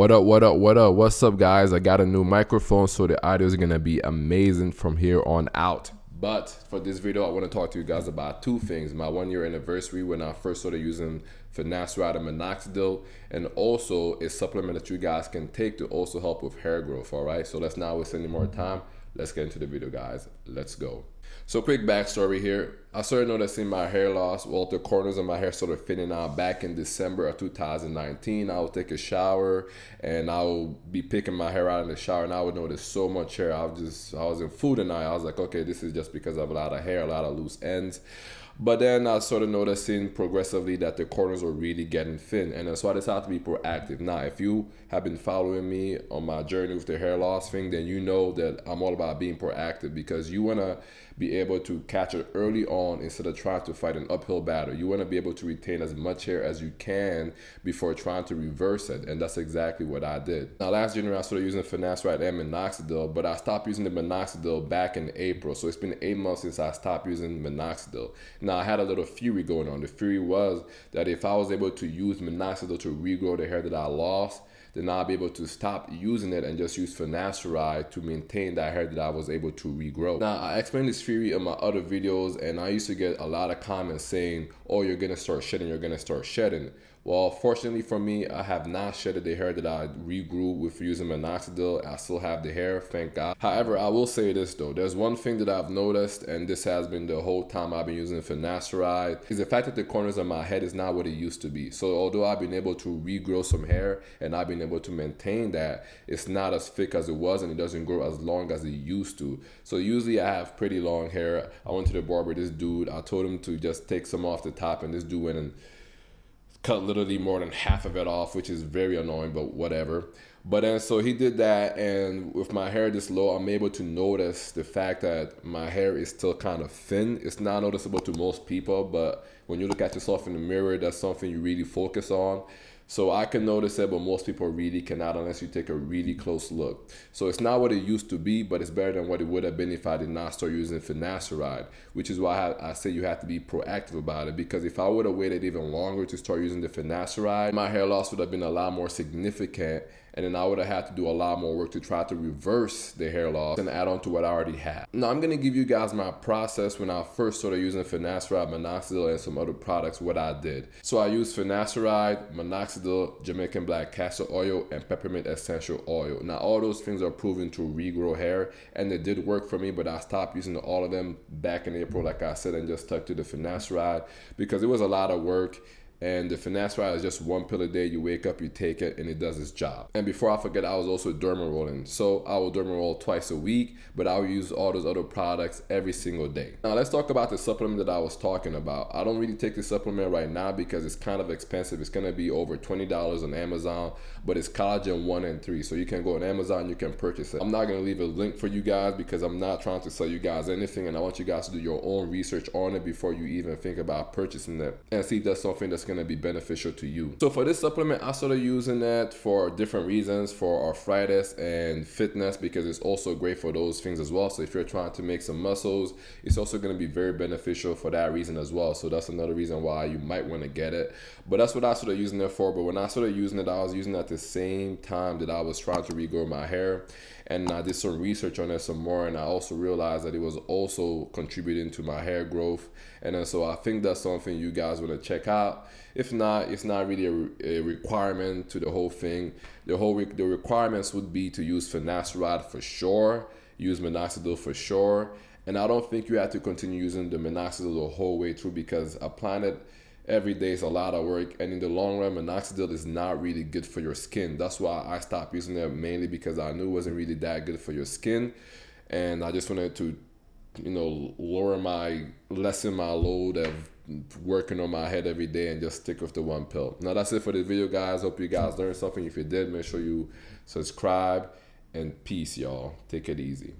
What's up, guys? I got a new microphone, so the audio is gonna be amazing from here on out. But for this video, I want to talk to you guys about two things: my 1-year anniversary when I first started using FINASTERIDE and MINOXIDIL, and also a supplement that you guys can take to also help with hair growth. All right, so let's not waste any more time. Let's get into the video, guys. Let's go. So quick backstory here. I started noticing my hair loss, well, the corners of my hair started thinning out back in December of 2019. I would take a shower and I would be picking my hair out in the shower, and I would notice so much hair. I was in food and I was like, okay, this is just because of a lot of hair, a lot of loose ends. But then I started noticing progressively that the corners were really getting thin, and so I decided to be proactive. Now, if you have been following me on my journey with the hair loss thing, then you know that I'm all about being proactive, because you want to be able to catch it early on instead of trying to fight an uphill battle. You want to be able to retain as much hair as you can before trying to reverse it, and that's exactly what I did. Now, last January I started using FINASTERIDE and MINOXIDIL, but I stopped using the MINOXIDIL back in April, so it's been 8 months since I stopped using MINOXIDIL. Now, I had a little theory going on. The theory was that if I was able to use MINOXIDIL to regrow the hair that I lost, then I'll be able to stop using it and just use FINASTERIDE to maintain that hair that I was able to regrow. Now, I explained this theory in my other videos, and I used to get a lot of comments saying, oh, you're gonna start shedding, you're gonna start shedding. Well, fortunately for me, I have not shedded the hair that I regrew with using MINOXIDIL. I still have the hair, thank God. However, I will say this though, there's one thing that I've noticed, and this has been the whole time I've been using FINASTERIDE, is the fact that the corners of my head is not what it used to be. So although I've been able to regrow some hair and I've been able to maintain that, it's not as thick as it was, and it doesn't grow as long as it used to. So usually I have pretty long hair. I went to the barber, this dude, I told him to just take some off the top, and this dude went and cut literally more than half of it off, which is very annoying, but whatever. But then so he did that, and with my hair this low, I'm able to notice the fact that my hair is still kind of thin. It's not noticeable to most people, but when you look at yourself in the mirror, that's something you really focus on. So I can notice it, but most people really cannot unless you take a really close look. So it's not what it used to be, but it's better than what it would have been if I did not start using FINASTERIDE, which is why I say you have to be proactive about it, because if I would have waited even longer to start using the FINASTERIDE, my hair loss would have been a lot more significant, and then I would have had to do a lot more work to try to reverse the hair loss and add on to what I already had. Now, I'm gonna give you guys my process when I first started using FINASTERIDE, MINOXIDIL, and some other products, what I did. So I used FINASTERIDE, MINOXIDIL, Jamaican black castor oil, and peppermint essential oil. Now, all those things are proven to regrow hair, and it did work for me, but I stopped using all of them back in April, like I said, and just stuck to the FINASTERIDE because it was a lot of work. And the FINASTERIDE is just 1 pill a day. You wake up, you take it, and it does its job. And before I forget, I was also derma rolling. So I will derma roll twice a week, but I will use all those other products every single day. Now let's talk about the supplement that I was talking about. I don't really take the supplement right now because it's kind of expensive. It's gonna be over $20 on Amazon, but it's collagen 1 and 3. So you can go on Amazon, you can purchase it. I'm not gonna leave a link for you guys because I'm not trying to sell you guys anything, and I want you guys to do your own research on it before you even think about purchasing it, and see if that's something that's gonna be beneficial to you. So for this supplement, I started using it for different reasons, for arthritis and fitness, because it's also great for those things as well. So if you're trying to make some muscles, it's also going to be very beneficial for that reason as well. So that's another reason why you might want to get it. But that's what I started using it for. But when I started using it, I was using it at the same time that I was trying to regrow my hair. And I did some research on it some more, and I also realized that it was also contributing to my hair growth. And then so I think that's something you guys want to check out. If not, it's not really a requirement to the whole thing. The requirements would be to use FINASTERIDE for sure, use MINOXIDIL for sure, and I don't think you have to continue using the MINOXIDIL the whole way through, because applying it every day is a lot of work, and in the long run, MINOXIDIL is not really good for your skin. That's why I stopped using it, mainly because I knew it wasn't really that good for your skin, and I just wanted to, lessen my load of working on my head every day and just stick with the 1 pill. Now that's it for this video, guys. Hope you guys learned something. If you did, make sure you subscribe, and peace, y'all. Take it easy.